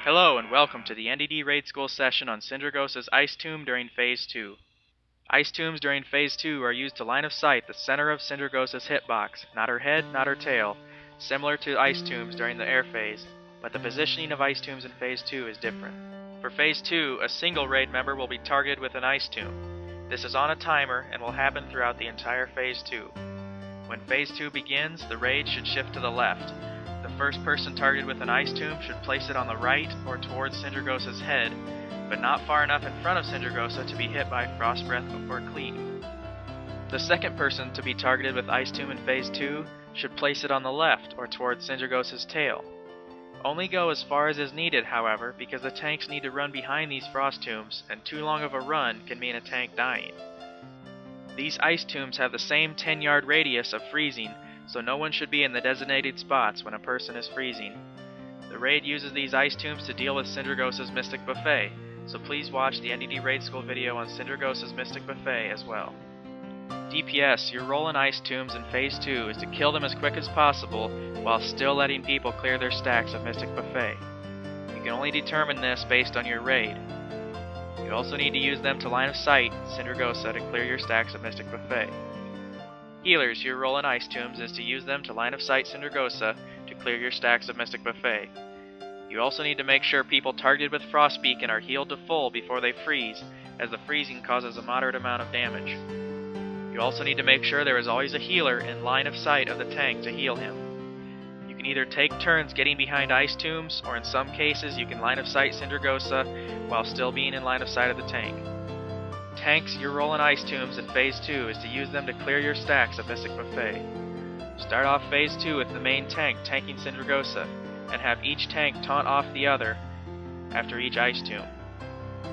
Hello and welcome to the NDD Raid School session on Sindragosa's Ice Tomb during Phase 2. Ice Tombs during Phase 2 are used to line of sight the center of Sindragosa's hitbox, not her head, not her tail, similar to Ice Tombs during the air phase, but the positioning of Ice Tombs in Phase 2 is different. For Phase 2, a single raid member will be targeted with an Ice Tomb. This is on a timer and will happen throughout the entire Phase 2. When Phase 2 begins, the raid should shift to the left. The first person targeted with an Ice Tomb should place it on the right or towards Sindragosa's head, but not far enough in front of Sindragosa to be hit by Frost Breath or Cleave. The second person to be targeted with Ice Tomb in Phase 2 should place it on the left or towards Sindragosa's tail. Only go as far as is needed, however, because the tanks need to run behind these Frost Tombs, and too long of a run can mean a tank dying. These Ice Tombs have the same 10-yard radius of freezing, so no one should be in the designated spots when a person is freezing. The raid uses these Ice Tombs to deal with Sindragosa's Mystic Buffet, so please watch the NDD Raid School video on Sindragosa's Mystic Buffet as well. DPS, your role in Ice Tombs in Phase 2 is to kill them as quick as possible while still letting people clear their stacks of Mystic Buffet. You can only determine this based on your raid. You also need to use them to line of sight Sindragosa to clear your stacks of Mystic Buffet. Healers, your role in Ice Tombs is to use them to line of sight Sindragosa to clear your stacks of Mystic Buffet. You also need to make sure people targeted with Frost Beacon are healed to full before they freeze, as the freezing causes a moderate amount of damage. You also need to make sure there is always a healer in line of sight of the tank to heal him. You can either take turns getting behind Ice Tombs, or in some cases you can line of sight Sindragosa while still being in line of sight of the tank. Tanks, your role in Ice Tombs in Phase 2 is to use them to clear your stacks of Mystic Buffet. Start off Phase 2 with the main tank tanking Sindragosa, and have each tank taunt off the other after each Ice Tomb.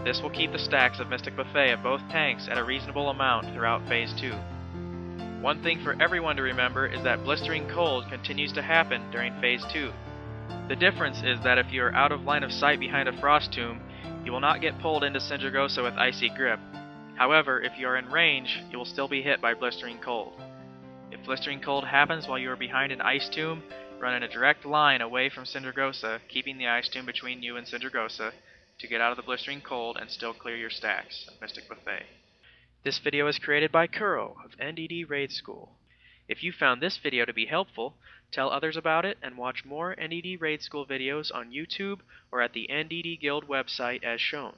This will keep the stacks of Mystic Buffet of both tanks at a reasonable amount throughout Phase 2. One thing for everyone to remember is that blistering cold continues to happen during Phase 2. The difference is that if you are out of line of sight behind a Frost Tomb, you will not get pulled into Sindragosa with Icy Grip. However, if you are in range, you will still be hit by blistering cold. If blistering cold happens while you are behind an Ice Tomb, run in a direct line away from Sindragosa, keeping the Ice Tomb between you and Sindragosa, to get out of the blistering cold and still clear your stacks of Mystic Buffet. This video is created by Kuro of NDD Raid School. If you found this video to be helpful, tell others about it and watch more NDD Raid School videos on YouTube or at the NDD Guild website as shown.